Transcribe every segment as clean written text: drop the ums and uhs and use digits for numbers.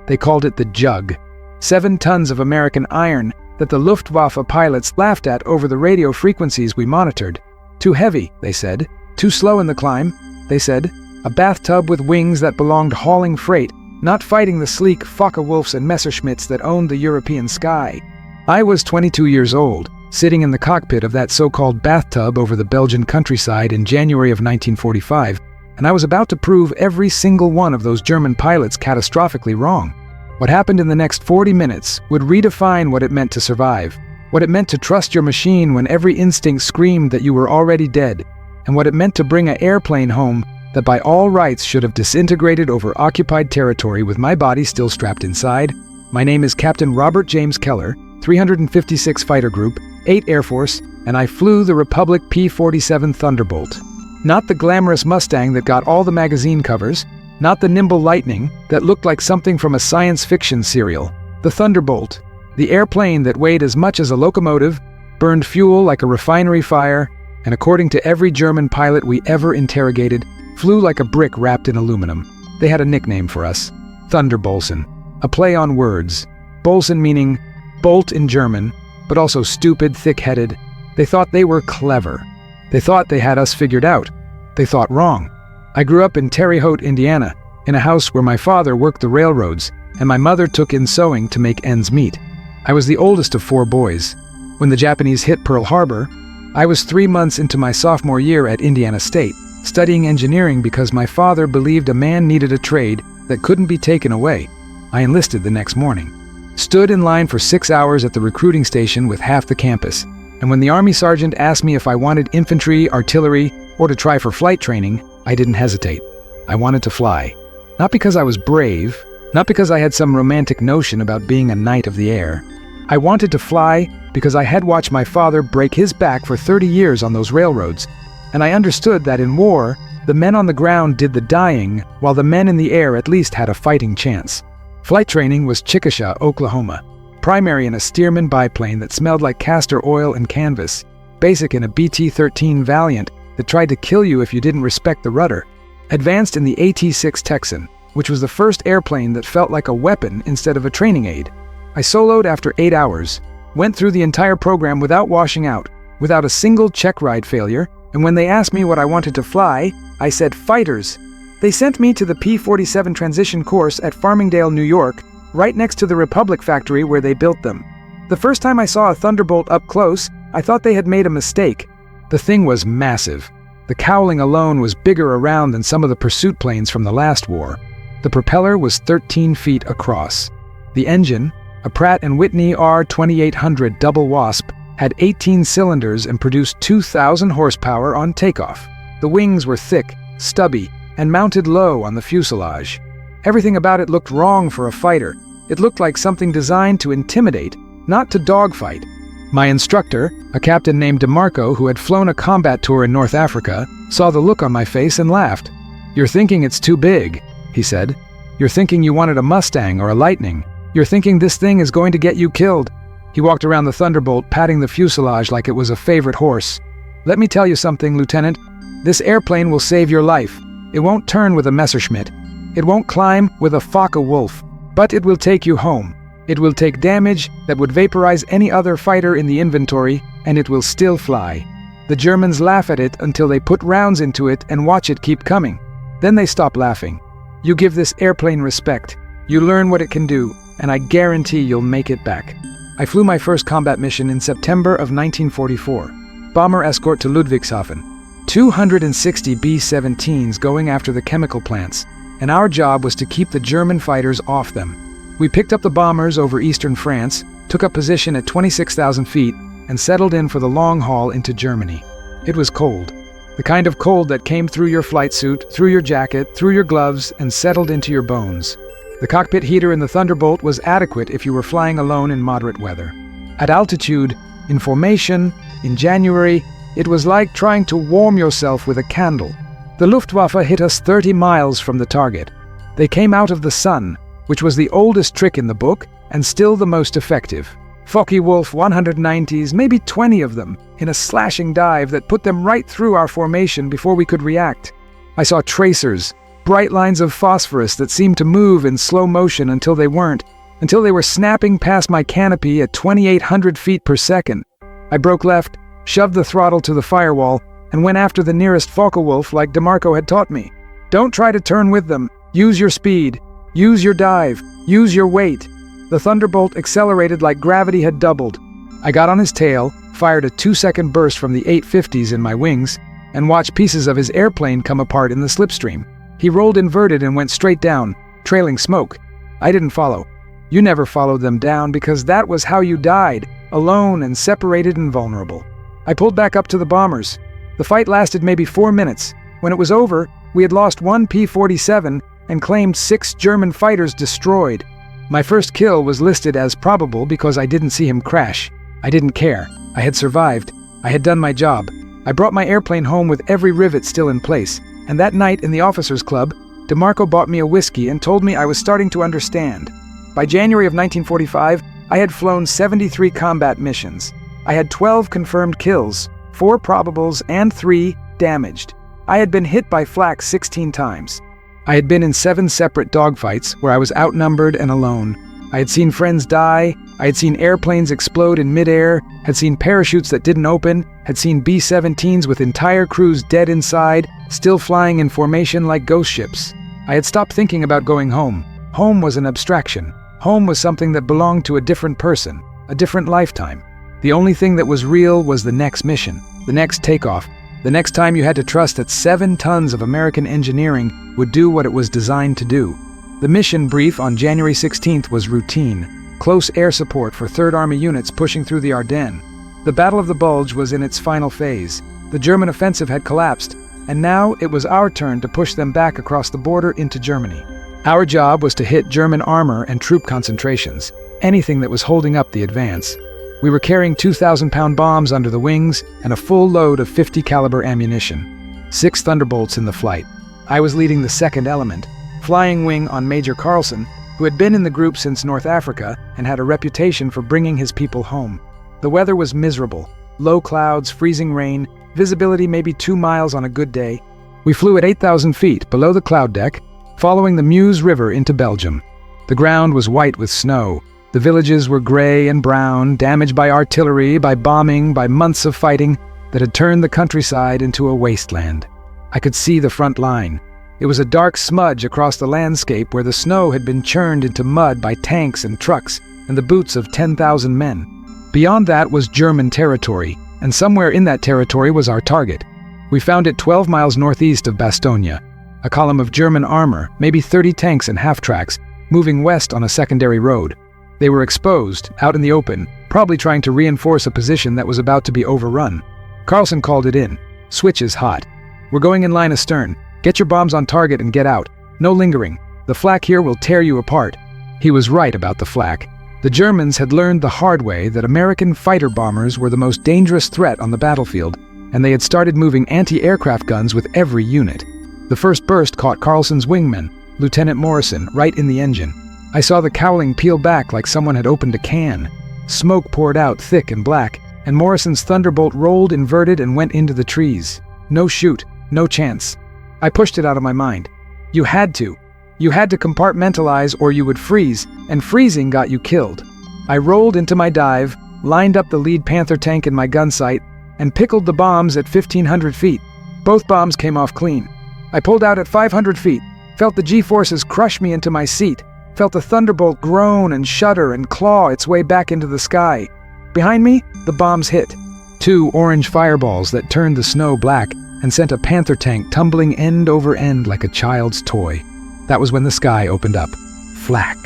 They called it the Jug. 7 tons of American iron that the Luftwaffe pilots laughed at over the radio frequencies we monitored. Too heavy, they said. Too slow in the climb, they said. A bathtub with wings that belonged hauling freight, not fighting the sleek Focke-Wulfs and Messerschmitts that owned the European sky. I was 22 years old, sitting in the cockpit of that so-called bathtub over the Belgian countryside in January of 1945, and I was about to prove every single one of those German pilots catastrophically wrong. What happened in the next 40 minutes would redefine what it meant to survive, what it meant to trust your machine when every instinct screamed that you were already dead, and what it meant to bring an airplane home that by all rights should have disintegrated over occupied territory with my body still strapped inside. My name is Captain Robert James Keller, 356 Fighter Group, 8 Air Force, and I flew the Republic P-47 Thunderbolt. Not the glamorous Mustang that got all the magazine covers, not the nimble Lightning that looked like something from a science fiction serial. The Thunderbolt, the airplane that weighed as much as a locomotive, burned fuel like a refinery fire, and according to every German pilot we ever interrogated, flew like a brick wrapped in aluminum. They had a nickname for us, Thunderbolzen, a play on words. Bolzen meaning bolt in German, but also stupid, thick-headed. They thought they were clever. They thought they had us figured out. They thought wrong. I grew up in Terre Haute, Indiana, in a house where my father worked the railroads, and my mother took in sewing to make ends meet. I was the oldest of 4 boys. When the Japanese hit Pearl Harbor, I was 3 months into my sophomore year at Indiana State, studying engineering because my father believed a man needed a trade that couldn't be taken away. I enlisted the next morning. Stood in line for 6 hours at the recruiting station with half the campus, and when the Army sergeant asked me if I wanted infantry, artillery, or to try for flight training, I didn't hesitate. I wanted to fly. Not because I was brave, not because I had some romantic notion about being a knight of the air. I wanted to fly because I had watched my father break his back for 30 years on those railroads, and I understood that in war, the men on the ground did the dying, while the men in the air at least had a fighting chance. Flight training was Chickasha, Oklahoma. Primary in a Stearman biplane that smelled like castor oil and canvas. Basic in a BT-13 Valiant that tried to kill you if you didn't respect the rudder. Advanced in the AT-6 Texan, which was the first airplane that felt like a weapon instead of a training aid. I soloed after 8 hours, went through the entire program without washing out, without a single check ride failure, and when they asked me what I wanted to fly, I said fighters. They sent me to the P-47 transition course at Farmingdale, New York, right next to the Republic factory where they built them. The first time I saw a Thunderbolt up close, I thought they had made a mistake. The thing was massive. The cowling alone was bigger around than some of the pursuit planes from the last war. The propeller was 13 feet across. The engine, a Pratt & Whitney R2800 double wasp, had 18 cylinders and produced 2,000 horsepower on takeoff. The wings were thick, stubby, and mounted low on the fuselage. Everything about it looked wrong for a fighter. It looked like something designed to intimidate, not to dogfight. My instructor, a captain named DeMarco who had flown a combat tour in North Africa, saw the look on my face and laughed. "You're thinking it's too big," he said. "You're thinking you wanted a Mustang or a Lightning. You're thinking this thing is going to get you killed." He walked around the Thunderbolt, patting the fuselage like it was a favorite horse. "Let me tell you something, Lieutenant. This airplane will save your life. It won't turn with a Messerschmitt. It won't climb with a Focke-Wulf. But it will take you home. It will take damage that would vaporize any other fighter in the inventory, and it will still fly. The Germans laugh at it until they put rounds into it and watch it keep coming. Then they stop laughing. You give this airplane respect. You learn what it can do, and I guarantee you'll make it back." I flew my first combat mission in September of 1944. Bomber escort to Ludwigshafen. 260 B-17s going after the chemical plants, and our job was to keep the German fighters off them. We picked up the bombers over eastern France, took up position at 26,000 feet, and settled in for the long haul into Germany. It was cold. The kind of cold that came through your flight suit, through your jacket, through your gloves, and settled into your bones. The cockpit heater in the Thunderbolt was adequate if you were flying alone in moderate weather. At altitude, in formation, in January, it was like trying to warm yourself with a candle. The Luftwaffe hit us 30 miles from the target. They came out of the sun, which was the oldest trick in the book and still the most effective. Focke-Wulf 190s, maybe 20 of them, in a slashing dive that put them right through our formation before we could react. I saw tracers, bright lines of phosphorus that seemed to move in slow motion until they weren't, until they were snapping past my canopy at 2,800 feet per second. I broke left, shoved the throttle to the firewall, and went after the nearest Focke-Wulf like DeMarco had taught me. Don't try to turn with them. Use your speed. Use your dive. Use your weight. The Thunderbolt accelerated like gravity had doubled. I got on his tail, fired a 2-second burst from the 850s in my wings, and watched pieces of his airplane come apart in the slipstream. He rolled inverted and went straight down, trailing smoke. I didn't follow. You never followed them down because that was how you died, alone and separated and vulnerable. I pulled back up to the bombers. The fight lasted maybe 4 minutes. When it was over, we had lost one P-47 and claimed 6 German fighters destroyed. My first kill was listed as probable because I didn't see him crash. I didn't care. I had survived. I had done my job. I brought my airplane home with every rivet still in place, and that night in the officers' club, DeMarco bought me a whiskey and told me I was starting to understand. By January of 1945, I had flown 73 combat missions. I had 12 confirmed kills, 4 probables, and 3 damaged. I had been hit by flak 16 times. I had been in 7 separate dogfights where I was outnumbered and alone. I had seen friends die, I had seen airplanes explode in midair, had seen parachutes that didn't open, had seen B-17s with entire crews dead inside, still flying in formation like ghost ships. I had stopped thinking about going home. Home was an abstraction. Home was something that belonged to a different person, a different lifetime. The only thing that was real was the next mission, the next takeoff, the next time you had to trust that 7 tons of American engineering would do what it was designed to do. The mission brief on January 16th was routine, close air support for 3rd Army units pushing through the Ardennes. The Battle of the Bulge was in its final phase. The German offensive had collapsed, and now it was our turn to push them back across the border into Germany. Our job was to hit German armor and troop concentrations, anything that was holding up the advance. We were carrying 2,000-pound bombs under the wings and a full load of 50 caliber ammunition. 6 Thunderbolts in the flight. I was leading the 2nd element, flying wing on Major Carlson, who had been in the group since North Africa and had a reputation for bringing his people home. The weather was miserable. Low clouds, freezing rain, visibility maybe 2 miles on a good day. We flew at 8,000 feet below the cloud deck, following the Meuse River into Belgium. The ground was white with snow. The villages were gray and brown, damaged by artillery, by bombing, by months of fighting that had turned the countryside into a wasteland. I could see the front line. It was a dark smudge across the landscape where the snow had been churned into mud by tanks and trucks and the boots of 10,000 men. Beyond that was German territory, and somewhere in that territory was our target. We found it 12 miles northeast of Bastogne, a column of German armor, maybe 30 tanks and half-tracks, moving west on a secondary road. They were exposed, out in the open, probably trying to reinforce a position that was about to be overrun. Carlson called it in. Switch is hot. We're going in line astern. Get your bombs on target and get out. No lingering. The flak here will tear you apart. He was right about the flak. The Germans had learned the hard way that American fighter bombers were the most dangerous threat on the battlefield, and they had started moving anti-aircraft guns with every unit. The first burst caught Carlson's wingman, Lieutenant Morrison, right in the engine. I saw the cowling peel back like someone had opened a can. Smoke poured out thick and black, and Morrison's Thunderbolt rolled inverted and went into the trees. No shoot, no chance. I pushed it out of my mind. You had to. You had to compartmentalize or you would freeze, and freezing got you killed. I rolled into my dive, lined up the lead Panther tank in my gun sight, and pickled the bombs at 1,500 feet. Both bombs came off clean. I pulled out at 500 feet, felt the G-forces crush me into my seat, felt the Thunderbolt groan and shudder and claw its way back into the sky. Behind me, the bombs hit. 2 orange fireballs that turned the snow black and sent a Panther tank tumbling end over end like a child's toy. That was when the sky opened up. Flak.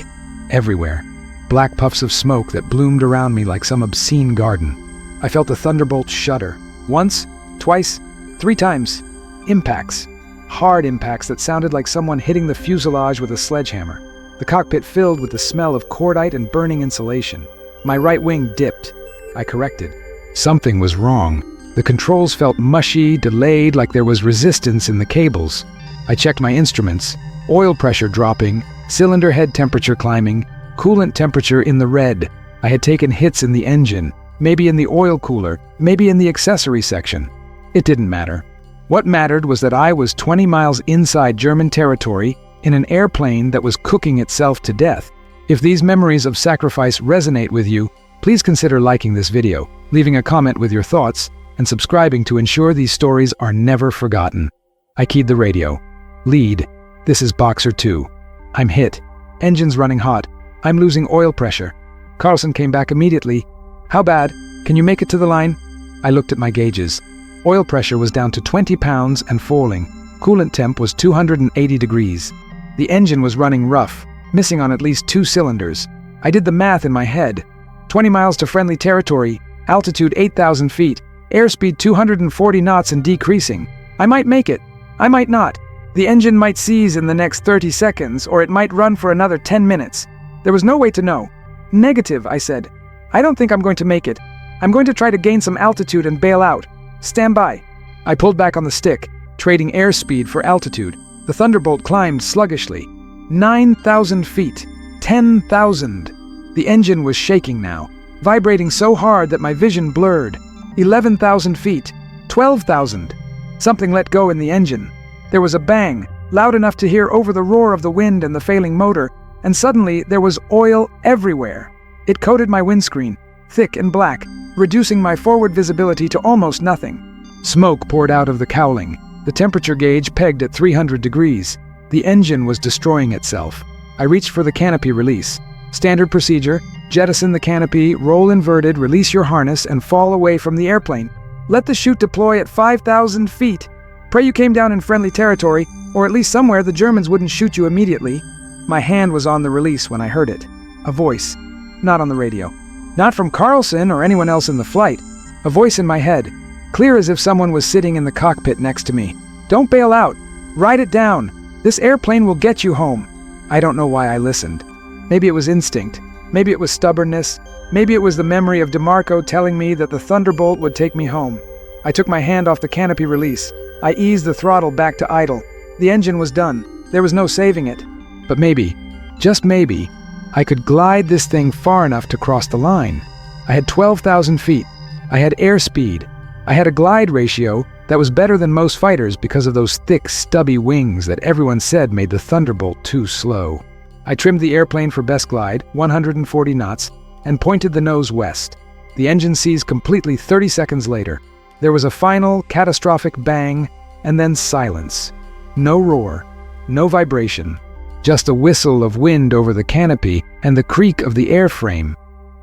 Everywhere. Black puffs of smoke that bloomed around me like some obscene garden. I felt the Thunderbolt shudder. Once, twice, 3 times. Impacts. Hard impacts that sounded like someone hitting the fuselage with a sledgehammer. The cockpit filled with the smell of cordite and burning insulation. My right wing dipped. I corrected. Something was wrong. The controls felt mushy, delayed, like there was resistance in the cables. I checked my instruments. Oil pressure dropping, cylinder head temperature climbing, coolant temperature in the red. I had taken hits in the engine, maybe in the oil cooler, maybe in the accessory section. It didn't matter. What mattered was that I was 20 miles inside German territory in an airplane that was cooking itself to death. If these memories of sacrifice resonate with you, please consider liking this video, leaving a comment with your thoughts, and subscribing to ensure these stories are never forgotten. I keyed the radio. Lead. This is Boxer 2. I'm hit. Engines running hot. I'm losing oil pressure. Carlson came back immediately. How bad? Can you make it to the line? I looked at my gauges. Oil pressure was down to 20 pounds and falling. Coolant temp was 280 degrees. The engine was running rough, missing on at least 2 cylinders. I did the math in my head. 20 miles to friendly territory, altitude 8,000 feet, airspeed 240 knots and decreasing. I might make it. I might not. The engine might seize in the next 30 seconds, or it might run for another 10 minutes. There was no way to know. Negative, I said. I don't think I'm going to make it. I'm going to try to gain some altitude and bail out. Stand by. I pulled back on the stick, trading airspeed for altitude. The Thunderbolt climbed sluggishly. 9,000 feet. 10,000. The engine was shaking now, vibrating so hard that my vision blurred. 11,000 feet. 12,000. Something let go in the engine. There was a bang, loud enough to hear over the roar of the wind and the failing motor, and suddenly there was oil everywhere. It coated my windscreen, thick and black, reducing my forward visibility to almost nothing. Smoke poured out of the cowling, the temperature gauge pegged at 300 degrees. The engine was destroying itself. I reached for the canopy release. Standard procedure: jettison the canopy, roll inverted, release your harness, and fall away from the airplane. Let the chute deploy at 5,000 feet. Pray you came down in friendly territory, or at least somewhere the Germans wouldn't shoot you immediately. My hand was on the release when I heard it. A voice. Not on the radio. Not from Carlson or anyone else in the flight. A voice in my head, clear as if someone was sitting in the cockpit next to me. Don't bail out. Ride it down. This airplane will get you home. I don't know why I listened. Maybe it was instinct. Maybe it was stubbornness. Maybe it was the memory of DeMarco telling me that the Thunderbolt would take me home. I took my hand off the canopy release. I eased the throttle back to idle. The engine was done. There was no saving it. But maybe, just maybe, I could glide this thing far enough to cross the line. I had 12,000 feet. I had airspeed. I had a glide ratio that was better than most fighters because of those thick, stubby wings that everyone said made the Thunderbolt too slow. I trimmed the airplane for best glide, 140 knots, and pointed the nose west. The engine seized completely 30 seconds later. There was a final, catastrophic bang, and then silence. No roar, no vibration. Just a whistle of wind over the canopy and the creak of the airframe.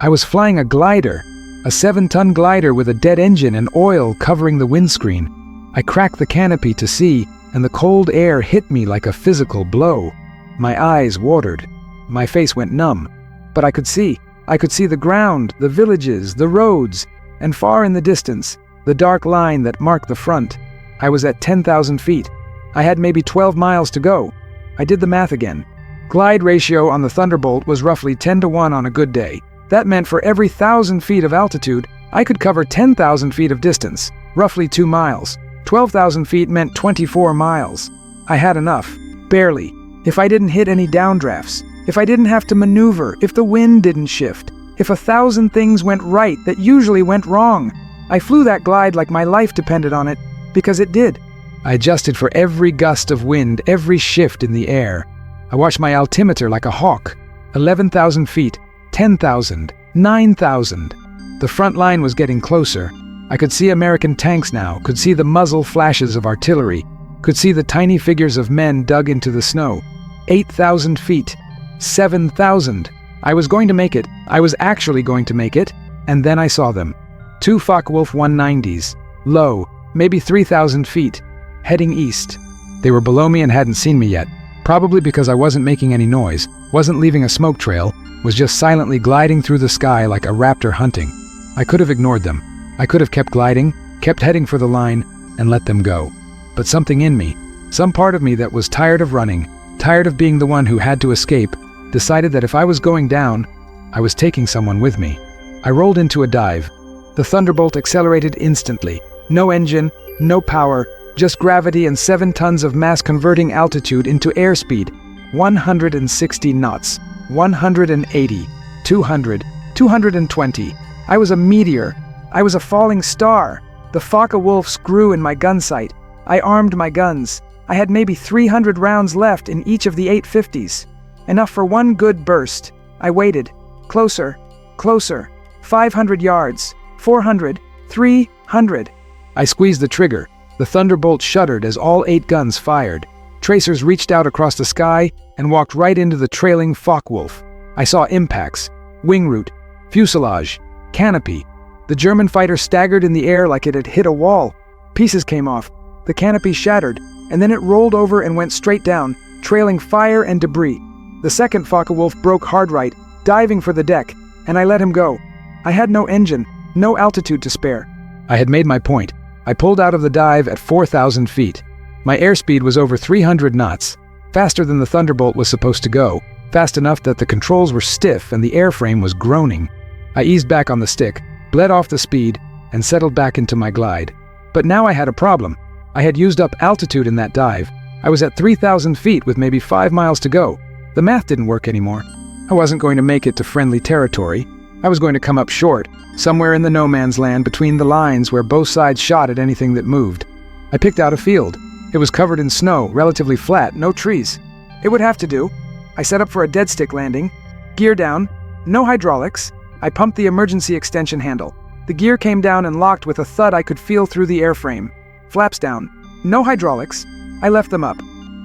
I was flying a glider, a 7-ton glider with a dead engine and oil covering the windscreen. I cracked the canopy to see, and the cold air hit me like a physical blow. My eyes watered. My face went numb. But I could see. I could see the ground, the villages, the roads, and far in the distance, the dark line that marked the front. I was at 10,000 feet. I had maybe 12 miles to go. I did the math again. Glide ratio on the Thunderbolt was roughly 10-to-1 on a good day. That meant for every 1,000 feet of altitude, I could cover 10,000 feet of distance, roughly 2 miles. 12,000 feet meant 24 miles. I had enough. Barely. If I didn't hit any downdrafts, if I didn't have to maneuver, if the wind didn't shift, if 1,000 things went right that usually went wrong. I flew that glide like my life depended on it, because it did. I adjusted for every gust of wind, every shift in the air. I watched my altimeter like a hawk. 11,000 feet, 10,000, 9,000. The front line was getting closer. I could see American tanks now, could see the muzzle flashes of artillery, could see the tiny figures of men dug into the snow. 8,000 feet, 7,000. I was going to make it. I was actually going to make it. And then I saw them. 2 Focke-Wulf 190s, low, maybe 3,000 feet, heading east. They were below me and hadn't seen me yet, probably because I wasn't making any noise, wasn't leaving a smoke trail, was just silently gliding through the sky like a raptor hunting. I could have ignored them. I could have kept gliding, kept heading for the line, and let them go. But something in me, some part of me that was tired of running, tired of being the one who had to escape, decided that if I was going down, I was taking someone with me. I rolled into a dive. The Thunderbolt accelerated instantly. No engine, no power, just gravity and 7 tons of mass-converting altitude into airspeed. 160 knots, 180, 200, 220. I was a meteor. I was a falling star. The Focke-Wulfs grew in my gun sight. I armed my guns. I had maybe 300 rounds left in each of the 850s. Enough for one good burst. I waited. Closer. Closer. 500 yards. 400. 300. I squeezed the trigger. The Thunderbolt shuddered as all 8 guns fired. Tracers reached out across the sky and walked right into the trailing Focke-Wulf. I saw impacts. Wing root. Fuselage. Canopy. The German fighter staggered in the air like it had hit a wall. Pieces came off. The canopy shattered, and then it rolled over and went straight down, trailing fire and debris. The second Focke-Wulf broke hard right, diving for the deck, and I let him go. I had no engine, no altitude to spare. I had made my point. I pulled out of the dive at 4,000 feet. My airspeed was over 300 knots, faster than the Thunderbolt was supposed to go, fast enough that the controls were stiff and the airframe was groaning. I eased back on the stick, bled off the speed, and settled back into my glide. But now I had a problem. I had used up altitude in that dive. I was at 3,000 feet with maybe 5 miles to go. The math didn't work anymore. I wasn't going to make it to friendly territory. I was going to come up short, somewhere in the no man's land between the lines where both sides shot at anything that moved. I picked out a field. It was covered in snow, relatively flat, no trees. It would have to do. I set up for a dead stick landing. Gear down. No hydraulics. I pumped the emergency extension handle. The gear came down and locked with a thud I could feel through the airframe. Flaps down. No hydraulics. I left them up.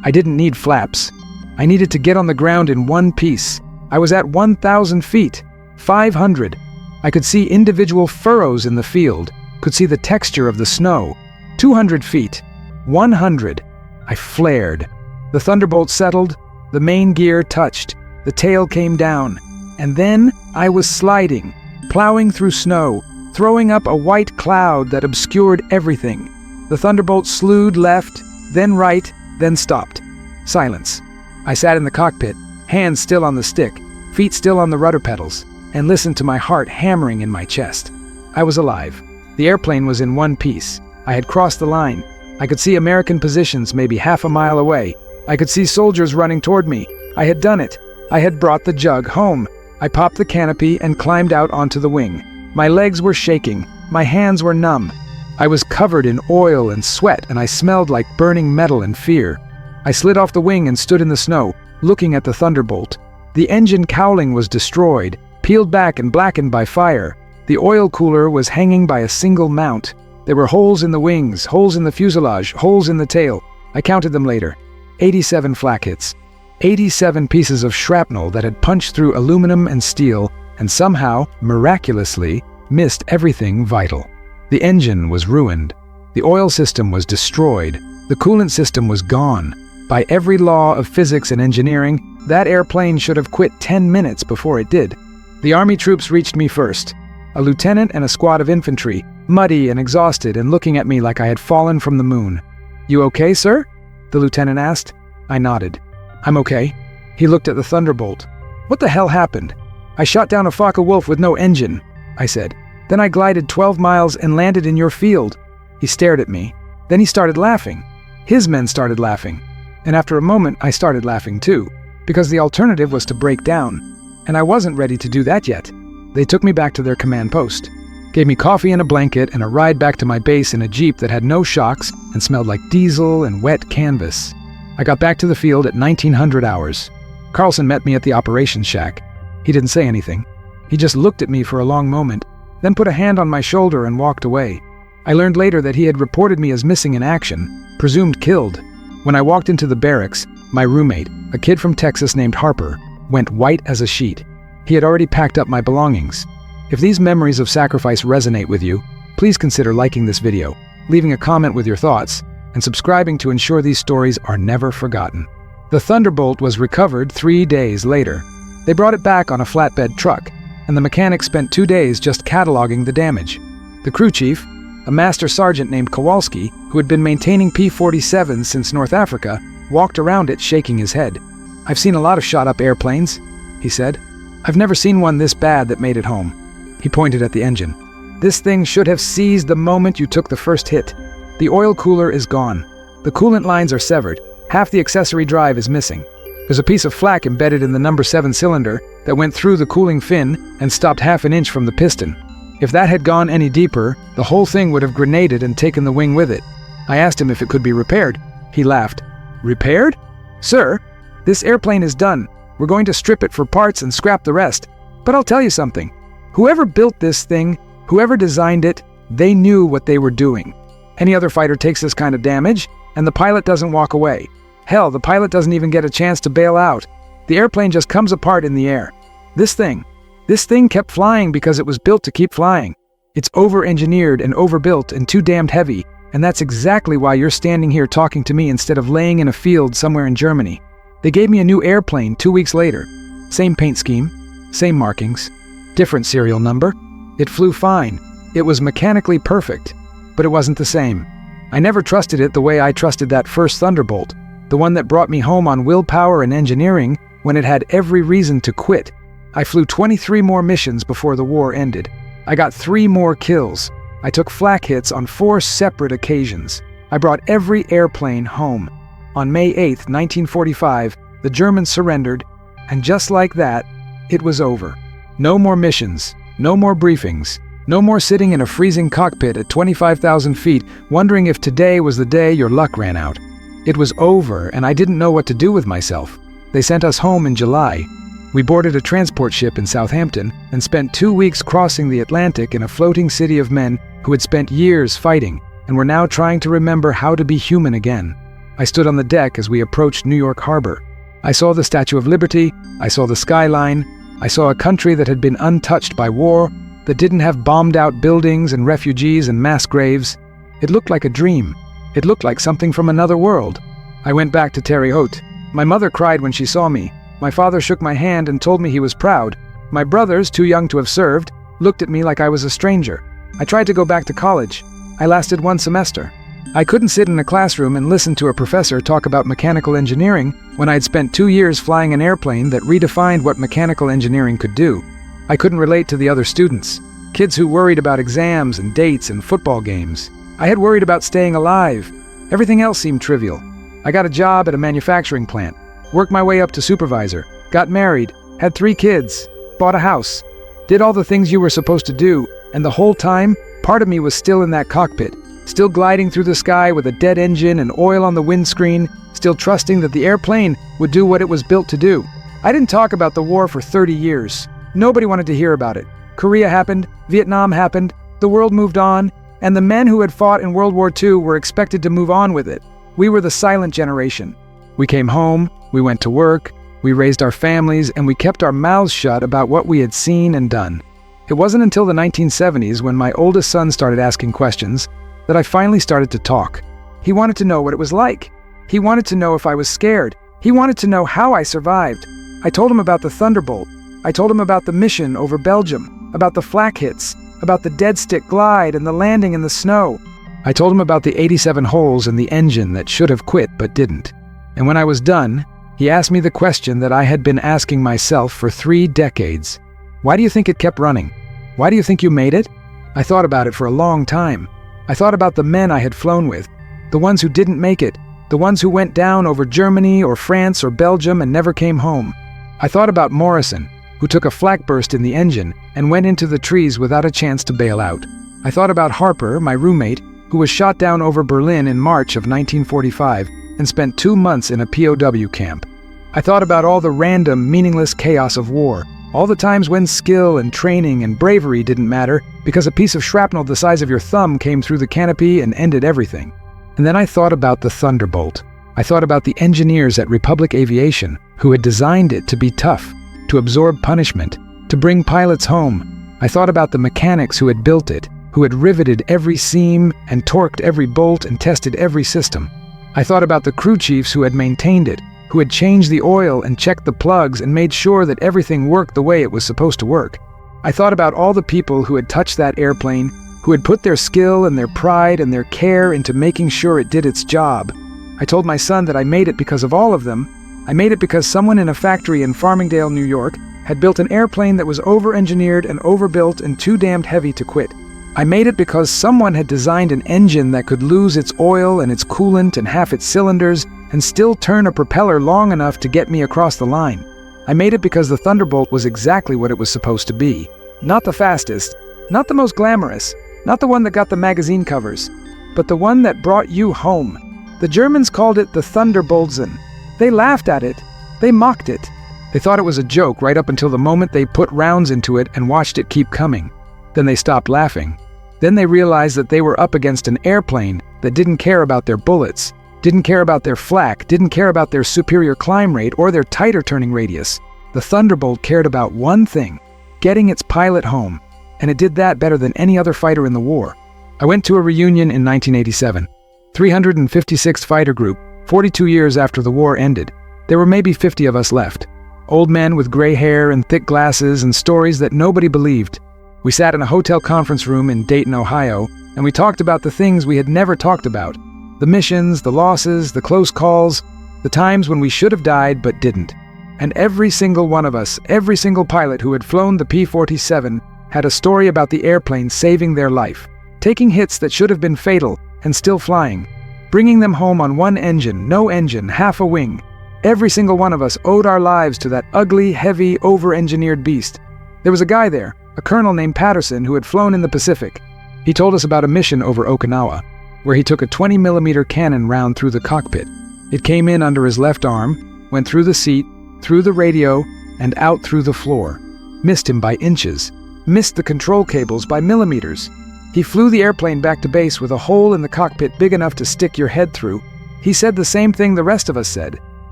I didn't need flaps. I needed to get on the ground in one piece. I was at 1,000 feet. 500. I could see individual furrows in the field, could see the texture of the snow. 200 feet. 100. I flared. The Thunderbolt settled, the main gear touched, the tail came down, and then I was sliding, plowing through snow, throwing up a white cloud that obscured everything. The Thunderbolt slewed left, then right, then stopped. Silence. I sat in the cockpit, hands still on the stick, feet still on the rudder pedals, and listened to my heart hammering in my chest. I was alive. The airplane was in one piece. I had crossed the line. I could see American positions maybe half a mile away. I could see soldiers running toward me. I had done it. I had brought the jug home. I popped the canopy and climbed out onto the wing. My legs were shaking. My hands were numb. I was covered in oil and sweat, and I smelled like burning metal and fear. I slid off the wing and stood in the snow, looking at the Thunderbolt. The engine cowling was destroyed, peeled back and blackened by fire. The oil cooler was hanging by a single mount. There were holes in the wings, holes in the fuselage, holes in the tail. I counted them later. 87 flak hits. 87 pieces of shrapnel that had punched through aluminum and steel and somehow, miraculously, missed everything vital. The engine was ruined. The oil system was destroyed. The coolant system was gone. By every law of physics and engineering, that airplane should have quit 10 minutes before it did. The Army troops reached me first. A lieutenant and a squad of infantry, muddy and exhausted and looking at me like I had fallen from the moon. "You okay, sir?" the lieutenant asked. I nodded. "I'm okay." He looked at the Thunderbolt. "What the hell happened?" "I shot down a Focke-Wulf with no engine," I said. "Then I glided 12 miles and landed in your field." He stared at me. Then he started laughing. His men started laughing. And after a moment, I started laughing too, because the alternative was to break down. And I wasn't ready to do that yet. They took me back to their command post, gave me coffee and a blanket and a ride back to my base in a Jeep that had no shocks and smelled like diesel and wet canvas. I got back to the field at 1900 hours. Carlson met me at the operations shack. He didn't say anything. He just looked at me for a long moment, then put a hand on my shoulder and walked away. I learned later that he had reported me as missing in action, presumed killed. When I walked into the barracks, my roommate, a kid from Texas named Harper, went white as a sheet. He had already packed up my belongings. If these memories of sacrifice resonate with you, please consider liking this video, leaving a comment with your thoughts, and subscribing to ensure these stories are never forgotten. The Thunderbolt was recovered 3 days later. They brought it back on a flatbed truck, and the mechanic spent 2 days just cataloging the damage. The crew chief, a master sergeant named Kowalski, who had been maintaining P-47s since North Africa, walked around it shaking his head. "I've seen a lot of shot-up airplanes," he said. "I've never seen one this bad that made it home." He pointed at the engine. "This thing should have seized the moment you took the first hit. The oil cooler is gone. The coolant lines are severed. Half the accessory drive is missing. There's a piece of flak embedded in the number 7 cylinder that went through the cooling fin and stopped half an inch from the piston. If that had gone any deeper, the whole thing would have grenaded and taken the wing with it. I asked him if it could be repaired. He laughed. Repaired? Sir, this airplane is done. We're going to strip it for parts and scrap the rest. But I'll tell you something. Whoever built this thing, whoever designed it, they knew what they were doing. Any other fighter takes this kind of damage, and the pilot doesn't walk away. Hell, the pilot doesn't even get a chance to bail out. The airplane just comes apart in the air. This thing kept flying because it was built to keep flying. It's over-engineered and overbuilt and too damned heavy, and that's exactly why you're standing here talking to me instead of laying in a field somewhere in Germany. They gave me a new airplane 2 weeks later. Same paint scheme, same markings, different serial number. It flew fine. It was mechanically perfect, but it wasn't the same. I never trusted it the way I trusted that first Thunderbolt, the one that brought me home on willpower and engineering when it had every reason to quit. I flew 23 more missions before the war ended. I got 3 more kills. I took flak hits on 4 separate occasions. I brought every airplane home. On May 8, 1945, the Germans surrendered, and just like that, it was over. No more missions, no more briefings, no more sitting in a freezing cockpit at 25,000 feet wondering if today was the day your luck ran out. It was over, and I didn't know what to do with myself. They sent us home in July. We boarded a transport ship in Southampton and spent 2 weeks crossing the Atlantic in a floating city of men who had spent years fighting and were now trying to remember how to be human again. I stood on the deck as we approached New York Harbor. I saw the Statue of Liberty, I saw the skyline, I saw a country that had been untouched by war, that didn't have bombed-out buildings and refugees and mass graves. It looked like a dream. It looked like something from another world. I went back to Terre Haute. My mother cried when she saw me. My father shook my hand and told me he was proud. My brothers, too young to have served, looked at me like I was a stranger. I tried to go back to college. I lasted 1 semester. I couldn't sit in a classroom and listen to a professor talk about mechanical engineering when I'd spent 2 years flying an airplane that redefined what mechanical engineering could do. I couldn't relate to the other students, kids who worried about exams and dates and football games. I had worried about staying alive. Everything else seemed trivial. I got a job at a manufacturing plant, worked my way up to supervisor, got married, had 3 kids, bought a house, did all the things you were supposed to do, and the whole time, part of me was still in that cockpit, still gliding through the sky with a dead engine and oil on the windscreen, still trusting that the airplane would do what it was built to do. I didn't talk about the war for 30 years. Nobody wanted to hear about it. Korea happened, Vietnam happened, the world moved on, and the men who had fought in World War II were expected to move on with it. We were the silent generation. We came home, we went to work, we raised our families, and we kept our mouths shut about what we had seen and done. It wasn't until the 1970s, when my oldest son started asking questions, that I finally started to talk. He wanted to know what it was like. He wanted to know if I was scared. He wanted to know how I survived. I told him about the Thunderbolt. I told him about the mission over Belgium, about the flak hits, about the dead stick glide and the landing in the snow. I told him about the 87 holes in the engine that should have quit but didn't. And when I was done, he asked me the question that I had been asking myself for 3 decades. Why do you think it kept running? Why do you think you made it? I thought about it for a long time. I thought about the men I had flown with, the ones who didn't make it, the ones who went down over Germany or France or Belgium and never came home. I thought about Morrison, who took a flak burst in the engine and went into the trees without a chance to bail out. I thought about Harper, my roommate, who was shot down over Berlin in March of 1945 and spent 2 months in a POW camp. I thought about all the random, meaningless chaos of war, all the times when skill and training and bravery didn't matter because a piece of shrapnel the size of your thumb came through the canopy and ended everything. And then I thought about the Thunderbolt. I thought about the engineers at Republic Aviation who had designed it to be tough, to absorb punishment, to bring pilots home. I thought about the mechanics who had built it, who had riveted every seam and torqued every bolt and tested every system. I thought about the crew chiefs who had maintained it, who had changed the oil and checked the plugs and made sure that everything worked the way it was supposed to work. I thought about all the people who had touched that airplane, who had put their skill and their pride and their care into making sure it did its job. I told my son that I made it because of all of them. I made it because someone in a factory in Farmingdale, New York, had built an airplane that was over-engineered and overbuilt and too damned heavy to quit. I made it because someone had designed an engine that could lose its oil and its coolant and half its cylinders and still turn a propeller long enough to get me across the line. I made it because the Thunderbolt was exactly what it was supposed to be. Not the fastest, not the most glamorous, not the one that got the magazine covers, but the one that brought you home. The Germans called it the Thunderbolzen. They laughed at it. They mocked it. They thought it was a joke right up until the moment they put rounds into it and watched it keep coming. Then they stopped laughing. Then they realized that they were up against an airplane that didn't care about their bullets, didn't care about their flak, didn't care about their superior climb rate or their tighter turning radius. The Thunderbolt cared about one thing: getting its pilot home. And it did that better than any other fighter in the war. I went to a reunion in 1987. 356th Fighter Group, 42 years after the war ended. There were maybe 50 of us left. Old men with gray hair and thick glasses and stories that nobody believed. We sat in a hotel conference room in Dayton, Ohio, and we talked about the things we had never talked about. The missions, the losses, the close calls, the times when we should have died but didn't. And every single one of us, every single pilot who had flown the P-47, had a story about the airplane saving their life, taking hits that should have been fatal and still flying, bringing them home on one engine, no engine, half a wing. Every single one of us owed our lives to that ugly, heavy, over-engineered beast. There was a guy there, a colonel named Patterson, who had flown in the Pacific. He told us about a mission over Okinawa, where he took a 20mm cannon round through the cockpit. It came in under his left arm, went through the seat, through the radio, and out through the floor. Missed him by inches. Missed the control cables by millimeters. He flew the airplane back to base with a hole in the cockpit big enough to stick your head through. He said the same thing the rest of us said.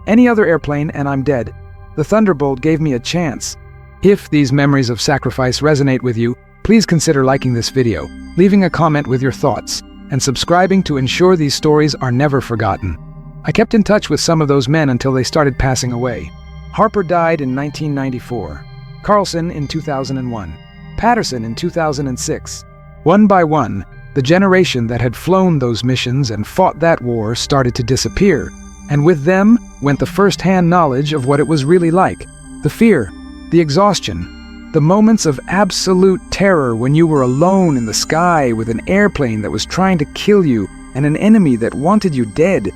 Any other airplane and I'm dead. The Thunderbolt gave me a chance. If these memories of sacrifice resonate with you, please consider liking this video, leaving a comment with your thoughts, and subscribing to ensure these stories are never forgotten. I kept in touch with some of those men until they started passing away. Harper died in 1994, Carlson in 2001, Patterson in 2006. One by one, the generation that had flown those missions and fought that war started to disappear, and with them went the first-hand knowledge of what it was really like, the fear, the exhaustion, the moments of absolute terror when you were alone in the sky with an airplane that was trying to kill you and an enemy that wanted you dead.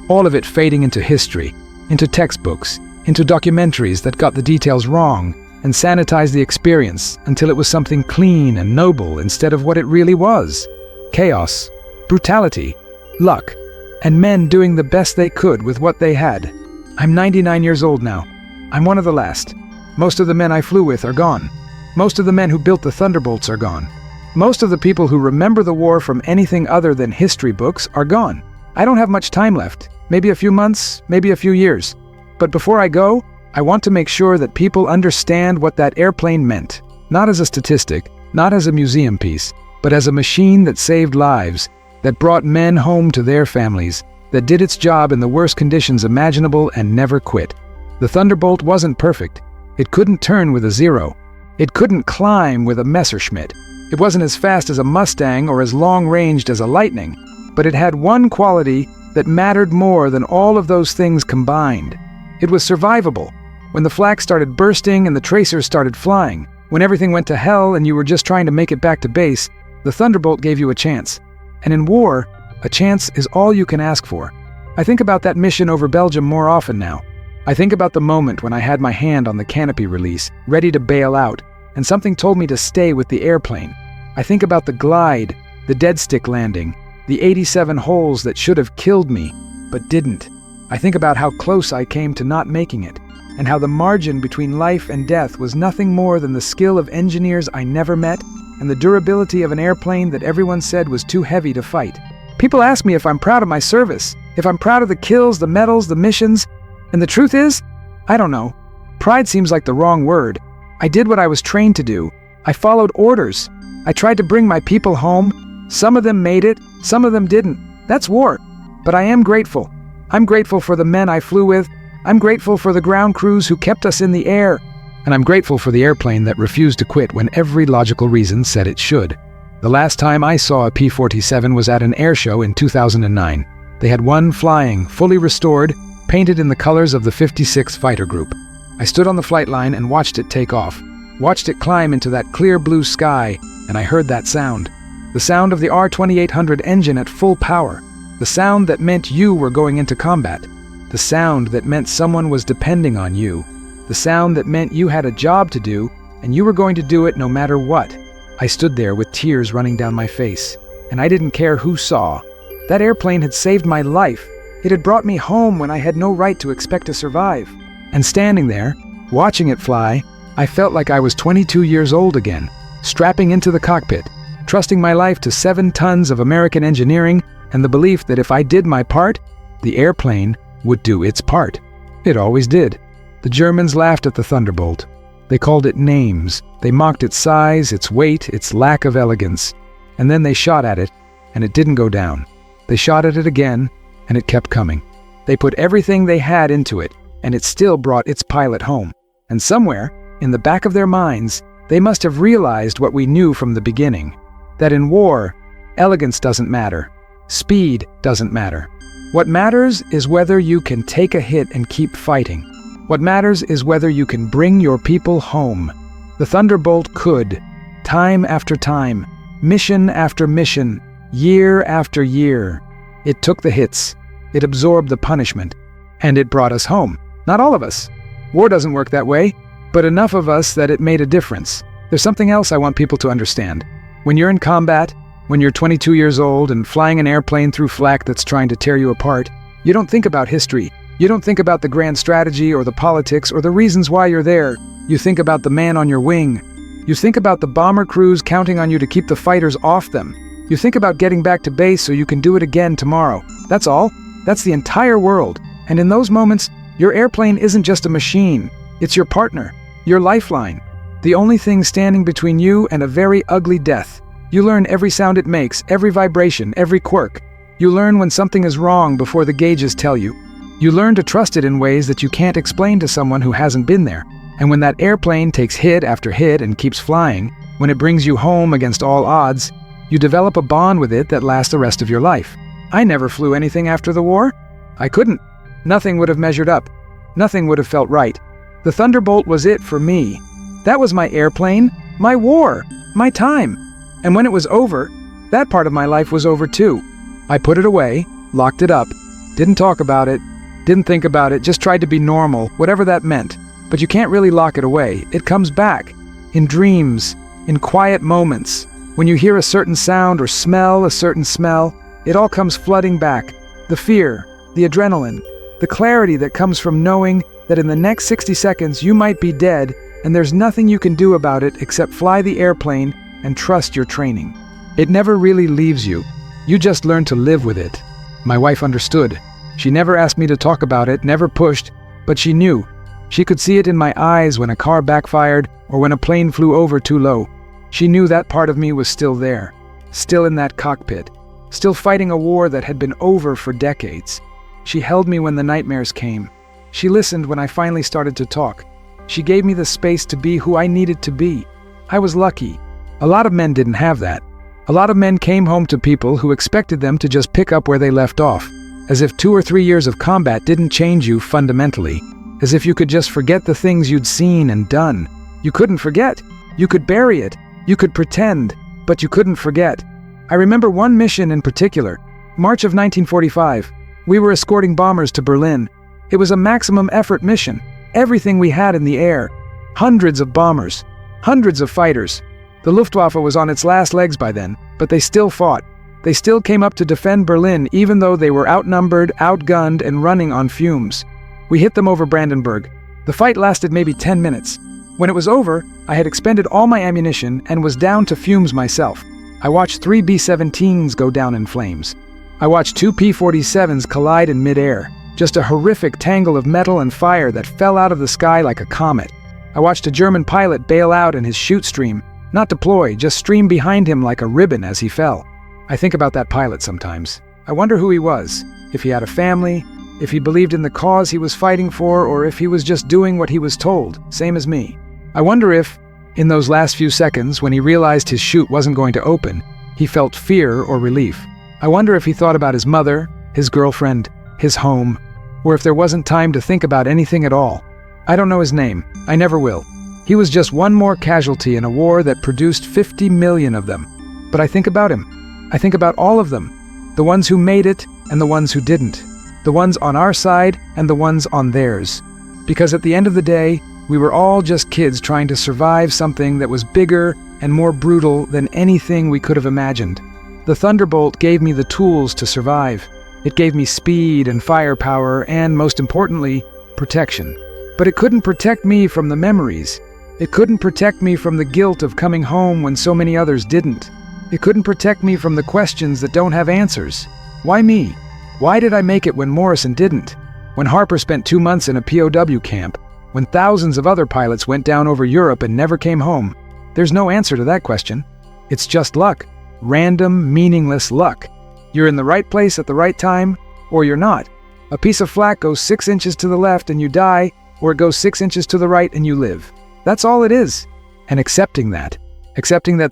All of it fading into history, into textbooks, into documentaries that got the details wrong and sanitized the experience until it was something clean and noble instead of what it really was. Chaos, brutality, luck, and men doing the best they could with what they had. I'm 99 years old now. I'm one of the last. Most of the men I flew with are gone. Most of the men who built the Thunderbolts are gone. Most of the people who remember the war from anything other than history books are gone. I don't have much time left. Maybe a few months, maybe a few years. But before I go, I want to make sure that people understand what that airplane meant. Not as a statistic, not as a museum piece, but as a machine that saved lives, that brought men home to their families, that did its job in the worst conditions imaginable and never quit. The Thunderbolt wasn't perfect. It couldn't turn with a zero. It couldn't climb with a Messerschmitt. It wasn't as fast as a Mustang or as long-ranged as a Lightning. But it had one quality that mattered more than all of those things combined. It was survivable. When the flak started bursting and the tracers started flying, when everything went to hell and you were just trying to make it back to base, the Thunderbolt gave you a chance. And in war, a chance is all you can ask for. I think about that mission over Belgium more often now. I think about the moment when I had my hand on the canopy release, ready to bail out, and something told me to stay with the airplane. I think about the glide, the dead stick landing, the 87 holes that should have killed me, but didn't. I think about how close I came to not making it, and how the margin between life and death was nothing more than the skill of engineers I never met and the durability of an airplane that everyone said was too heavy to fight. People ask me if I'm proud of my service, if I'm proud of the kills, the medals, the missions, and the truth is, I don't know. Pride seems like the wrong word. I did what I was trained to do. I followed orders. I tried to bring my people home. Some of them made it, some of them didn't. That's war. But I am grateful. I'm grateful for the men I flew with. I'm grateful for the ground crews who kept us in the air. And I'm grateful for the airplane that refused to quit when every logical reason said it should. The last time I saw a P-47 was at an air show in 2009. They had one flying, fully restored, painted in the colors of the 56th Fighter Group. I stood on the flight line and watched it take off, watched it climb into that clear blue sky, and I heard that sound. The sound of the R-2800 engine at full power. The sound that meant you were going into combat. The sound that meant someone was depending on you. The sound that meant you had a job to do, and you were going to do it no matter what. I stood there with tears running down my face, and I didn't care who saw. That airplane had saved my life. It had brought me home when I had no right to expect to survive. And standing there, watching it fly, I felt like I was 22 years old again, strapping into the cockpit, trusting my life to 7 tons of American engineering and the belief that if I did my part, the airplane would do its part. It always did. The Germans laughed at the Thunderbolt. They called it names. They mocked its size, its weight, its lack of elegance. And then they shot at it, and it didn't go down. They shot at it again, and it kept coming. They put everything they had into it, and it still brought its pilot home. And somewhere, in the back of their minds, they must have realized what we knew from the beginning, that in war, elegance doesn't matter. Speed doesn't matter. What matters is whether you can take a hit and keep fighting. What matters is whether you can bring your people home. The Thunderbolt could, time after time, mission after mission, year after year. It took the hits, it absorbed the punishment, and it brought us home. Not all of us. War doesn't work that way, but enough of us that it made a difference. There's something else I want people to understand. When you're in combat, when you're 22 years old and flying an airplane through flak that's trying to tear you apart, you don't think about history. You don't think about the grand strategy or the politics or the reasons why you're there. You think about the man on your wing. You think about the bomber crews counting on you to keep the fighters off them. You think about getting back to base so you can do it again tomorrow. That's all. That's the entire world. And in those moments, your airplane isn't just a machine. It's your partner, your lifeline. The only thing standing between you and a very ugly death. You learn every sound it makes, every vibration, every quirk. You learn when something is wrong before the gauges tell you. You learn to trust it in ways that you can't explain to someone who hasn't been there. And when that airplane takes hit after hit and keeps flying, when it brings you home against all odds, you develop a bond with it that lasts the rest of your life. I never flew anything after the war. I couldn't. Nothing would have measured up. Nothing would have felt right. The Thunderbolt was it for me. That was my airplane, my war, my time. And when it was over, that part of my life was over too. I put it away, locked it up, didn't talk about it, didn't think about it, just tried to be normal, whatever that meant. But you can't really lock it away. It comes back. In dreams, in quiet moments. When you hear a certain sound or smell a certain smell, it all comes flooding back. The fear, the adrenaline, the clarity that comes from knowing that in the next 60 seconds you might be dead and there's nothing you can do about it except fly the airplane and trust your training. It never really leaves you. You just learn to live with it. My wife understood. She never asked me to talk about it, never pushed, but she knew. She could see it in my eyes when a car backfired or when a plane flew over too low. She knew that part of me was still there, still in that cockpit, still fighting a war that had been over for decades. She held me when the nightmares came. She listened when I finally started to talk. She gave me the space to be who I needed to be. I was lucky. A lot of men didn't have that. A lot of men came home to people who expected them to just pick up where they left off, as if 2 or 3 years of combat didn't change you fundamentally, as if you could just forget the things you'd seen and done. You couldn't forget. You could bury it. You could pretend, but you couldn't forget. I remember one mission in particular, March of 1945. We were escorting bombers to Berlin. It was a maximum effort mission. Everything we had in the air. Hundreds of bombers. Hundreds of fighters. The Luftwaffe was on its last legs by then, but they still fought. They still came up to defend Berlin even though they were outnumbered, outgunned, and running on fumes. We hit them over Brandenburg. The fight lasted maybe 10 minutes. When it was over, I had expended all my ammunition and was down to fumes myself. I watched 3 B-17s go down in flames. I watched 2 P-47s collide in midair, just a horrific tangle of metal and fire that fell out of the sky like a comet. I watched a German pilot bail out in his chute stream, not deploy, just stream behind him like a ribbon as he fell. I think about that pilot sometimes. I wonder who he was, if he had a family, if he believed in the cause he was fighting for, or if he was just doing what he was told, same as me. I wonder if, in those last few seconds when he realized his chute wasn't going to open, he felt fear or relief. I wonder if he thought about his mother, his girlfriend, his home, or if there wasn't time to think about anything at all. I don't know his name. I never will. He was just one more casualty in a war that produced 50 million of them. But I think about him. I think about all of them. The ones who made it and the ones who didn't. The ones on our side and the ones on theirs. Because at the end of the day, we were all just kids trying to survive something that was bigger and more brutal than anything we could have imagined. The Thunderbolt gave me the tools to survive. It gave me speed and firepower and, most importantly, protection. But it couldn't protect me from the memories. It couldn't protect me from the guilt of coming home when so many others didn't. It couldn't protect me from the questions that don't have answers. Why me? Why did I make it when Morrison didn't? When Harper spent 2 months in a POW camp? When thousands of other pilots went down over Europe and never came home? There's no answer to that question. It's just luck. Random, meaningless luck. You're in the right place at the right time, or you're not. A piece of flak goes 6 inches to the left and you die, or it goes 6 inches to the right and you live. That's all it is. And accepting that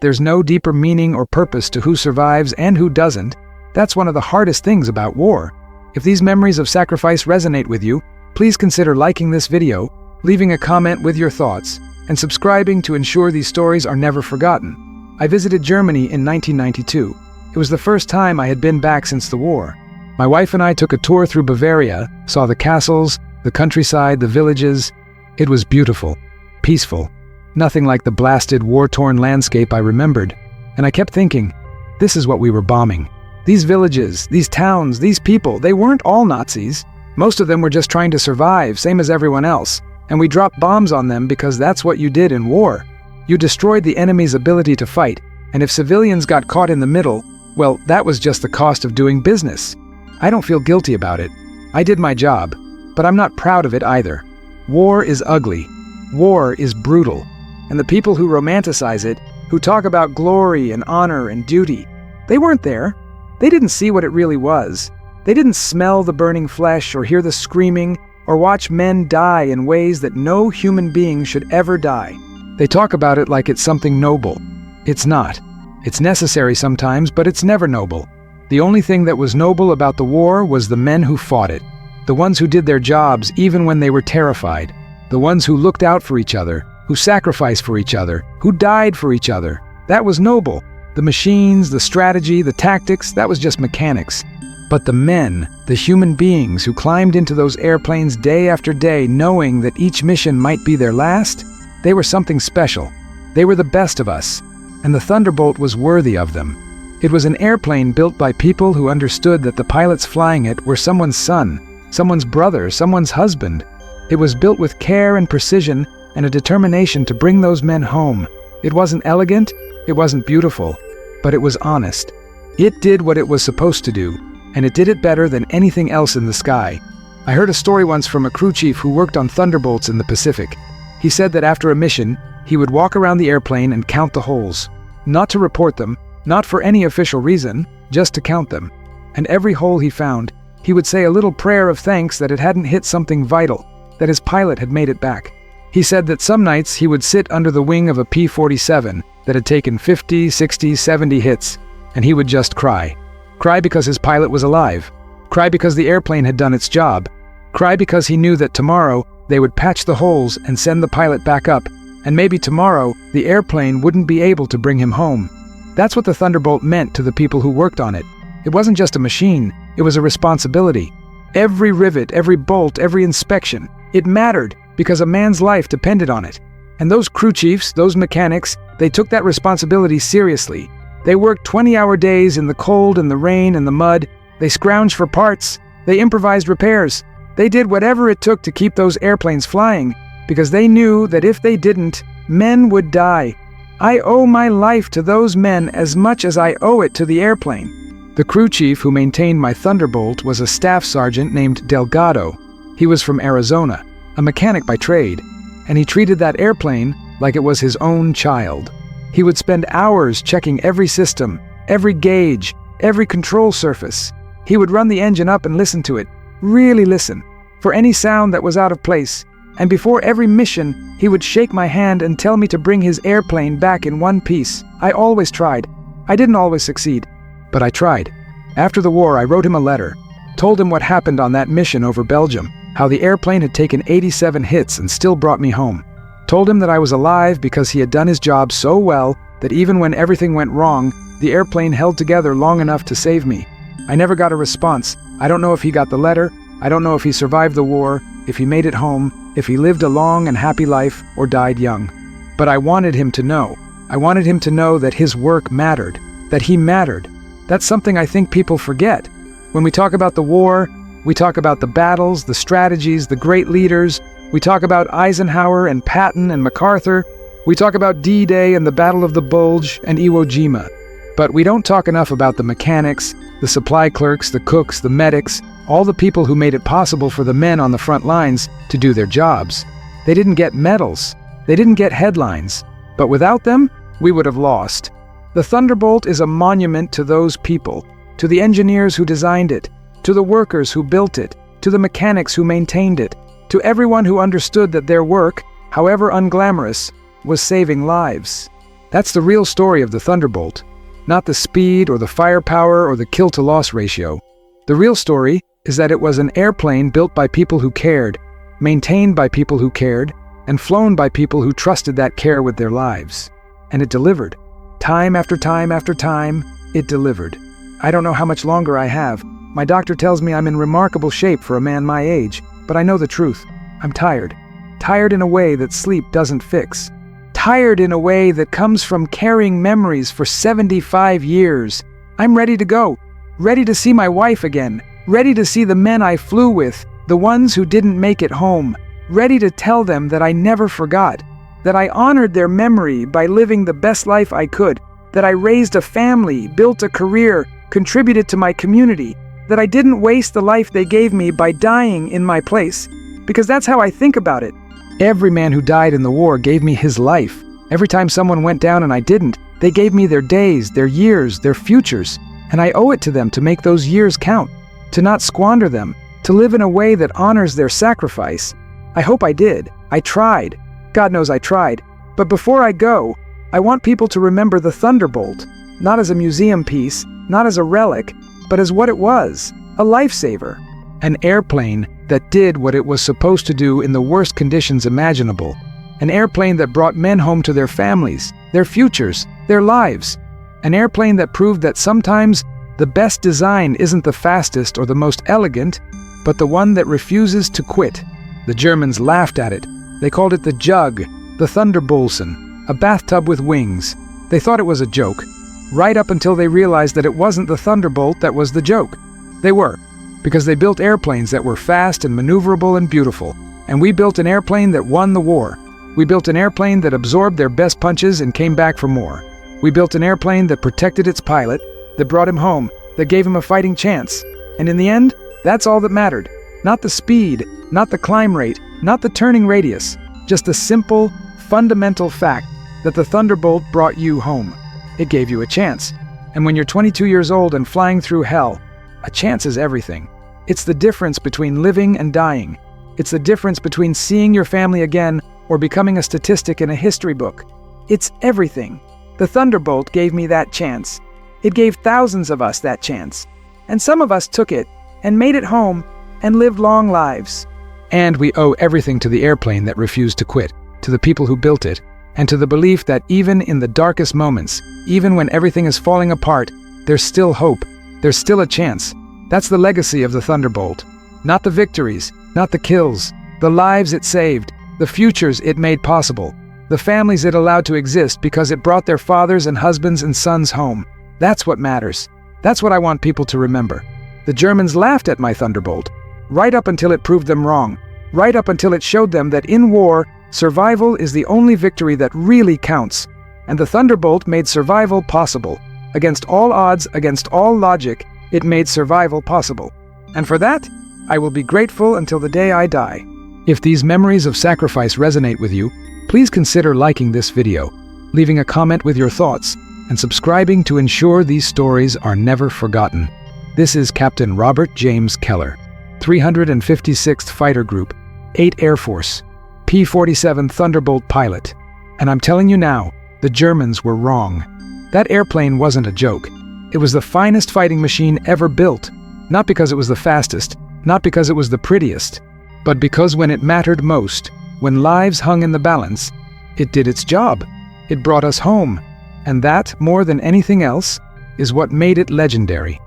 there's no deeper meaning or purpose to who survives and who doesn't, that's one of the hardest things about war. If these memories of sacrifice resonate with you, please consider liking this video, leaving a comment with your thoughts, and subscribing to ensure these stories are never forgotten. I visited Germany in 1992. It was the first time I had been back since the war. My wife and I took a tour through Bavaria, saw the castles, the countryside, the villages. It was beautiful, peaceful, nothing like the blasted, war-torn landscape I remembered. And I kept thinking, this is what we were bombing. These villages, these towns, these people, they weren't all Nazis. Most of them were just trying to survive, same as everyone else. And we dropped bombs on them because that's what you did in war. You destroyed the enemy's ability to fight, and if civilians got caught in the middle, well, that was just the cost of doing business. I don't feel guilty about it. I did my job, but I'm not proud of it either. War is ugly. War is brutal. And the people who romanticize it, who talk about glory and honor and duty, they weren't there. They didn't see what it really was. They didn't smell the burning flesh or hear the screaming or watch men die in ways that no human being should ever die. They talk about it like it's something noble. It's not. It's necessary sometimes, but it's never noble. The only thing that was noble about the war was the men who fought it. The ones who did their jobs even when they were terrified. The ones who looked out for each other, who sacrificed for each other, who died for each other. That was noble. The machines, the strategy, the tactics, that was just mechanics. But the men, the human beings who climbed into those airplanes day after day knowing that each mission might be their last, they were something special. They were the best of us, and the Thunderbolt was worthy of them. It was an airplane built by people who understood that the pilots flying it were someone's son, someone's brother, someone's husband. It was built with care and precision and a determination to bring those men home. It wasn't elegant, it wasn't beautiful, but it was honest. It did what it was supposed to do, and it did it better than anything else in the sky. I heard a story once from a crew chief who worked on Thunderbolts in the Pacific. He said that after a mission, he would walk around the airplane and count the holes. Not to report them, not for any official reason, just to count them. And every hole he found, he would say a little prayer of thanks that it hadn't hit something vital, that his pilot had made it back. He said that some nights he would sit under the wing of a P-47 that had taken 50, 60, 70 hits, and he would just cry. Cry because his pilot was alive. Cry because the airplane had done its job. Cry because he knew that tomorrow they would patch the holes and send the pilot back up, and maybe tomorrow the airplane wouldn't be able to bring him home. That's what the Thunderbolt meant to the people who worked on it. It wasn't just a machine, it was a responsibility. Every rivet, every bolt, every inspection, it mattered because a man's life depended on it. And those crew chiefs, those mechanics, they took that responsibility seriously. They worked 20-hour days in the cold and the rain and the mud. They scrounged for parts. They improvised repairs. They did whatever it took to keep those airplanes flying, because they knew that if they didn't, men would die. I owe my life to those men as much as I owe it to the airplane. The crew chief who maintained my Thunderbolt was a staff sergeant named Delgado. He was from Arizona, a mechanic by trade, and he treated that airplane like it was his own child. He would spend hours checking every system, every gauge, every control surface. He would run the engine up and listen to it, really listen, for any sound that was out of place. And before every mission, he would shake my hand and tell me to bring his airplane back in one piece. I always tried. I didn't always succeed, but I tried. After the war, I wrote him a letter, told him what happened on that mission over Belgium, how the airplane had taken 87 hits and still brought me home. Told him that I was alive because he had done his job so well that even when everything went wrong, the airplane held together long enough to save me. I never got a response. I don't know if he got the letter. I don't know if he survived the war, if he made it home, if he lived a long and happy life or died young. But I wanted him to know. I wanted him to know that his work mattered, that he mattered. That's something I think people forget. When we talk about the war, we talk about the battles, the strategies, the great leaders. We talk about Eisenhower and Patton and MacArthur. We talk about D-Day and the Battle of the Bulge and Iwo Jima. But we don't talk enough about the mechanics, the supply clerks, the cooks, the medics, all the people who made it possible for the men on the front lines to do their jobs. They didn't get medals. They didn't get headlines. But without them, we would have lost. The Thunderbolt is a monument to those people, to the engineers who designed it, to the workers who built it, to the mechanics who maintained it, to everyone who understood that their work, however unglamorous, was saving lives. That's the real story of the Thunderbolt, not the speed or the firepower or the kill-to-loss ratio. The real story is that it was an airplane built by people who cared, maintained by people who cared, and flown by people who trusted that care with their lives. And it delivered. Time after time after time, it delivered. I don't know how much longer I have. My doctor tells me I'm in remarkable shape for a man my age, but I know the truth. I'm tired. Tired in a way that sleep doesn't fix. Tired in a way that comes from carrying memories for 75 years. I'm ready to go. Ready to see my wife again. Ready to see the men I flew with, the ones who didn't make it home. Ready to tell them that I never forgot, that I honored their memory by living the best life I could, that I raised a family, built a career, contributed to my community, that I didn't waste the life they gave me by dying in my place, because that's how I think about it. Every man who died in the war gave me his life. Every time someone went down and I didn't, they gave me their days, their years, their futures, and I owe it to them to make those years count, to not squander them, to live in a way that honors their sacrifice. I hope I did. I tried. God knows I tried. But before I go, I want people to remember the Thunderbolt, not as a museum piece, not as a relic, but as what it was, a lifesaver. An airplane that did what it was supposed to do in the worst conditions imaginable. An airplane that brought men home to their families, their futures, their lives. An airplane that proved that sometimes the best design isn't the fastest or the most elegant, but the one that refuses to quit. The Germans laughed at it. They called it the Jug, the Thunderbolzen, a bathtub with wings. They thought it was a joke, right up until they realized that it wasn't the Thunderbolt that was the joke. They were, because they built airplanes that were fast and maneuverable and beautiful. And we built an airplane that won the war. We built an airplane that absorbed their best punches and came back for more. We built an airplane that protected its pilot, that brought him home, that gave him a fighting chance. And in the end, that's all that mattered. Not the speed, not the climb rate, not the turning radius, just the simple, fundamental fact that the Thunderbolt brought you home. It gave you a chance. And when you're 22 years old and flying through hell, a chance is everything. It's the difference between living and dying. It's the difference between seeing your family again or becoming a statistic in a history book. It's everything. The Thunderbolt gave me that chance. It gave thousands of us that chance. And some of us took it and made it home and lived long lives. And we owe everything to the airplane that refused to quit, to the people who built it, and to the belief that even in the darkest moments, even when everything is falling apart, there's still hope. There's still a chance. That's the legacy of the Thunderbolt. Not the victories, not the kills, the lives it saved, the futures it made possible, the families it allowed to exist because it brought their fathers and husbands and sons home. That's what matters. That's what I want people to remember. The Germans laughed at my Thunderbolt, right up until it proved them wrong, right up until it showed them that in war, survival is the only victory that really counts. And the Thunderbolt made survival possible. Against all odds, against all logic, it made survival possible. And for that, I will be grateful until the day I die. If these memories of sacrifice resonate with you, please consider liking this video, leaving a comment with your thoughts, and subscribing to ensure these stories are never forgotten. This is Captain Robert James Keller, 356th Fighter Group, 8th Air Force, P-47 Thunderbolt pilot. And I'm telling you now, the Germans were wrong. That airplane wasn't a joke. It was the finest fighting machine ever built, not because it was the fastest, not because it was the prettiest, but because when it mattered most, when lives hung in the balance, it did its job. It brought us home. And that, more than anything else, is what made it legendary.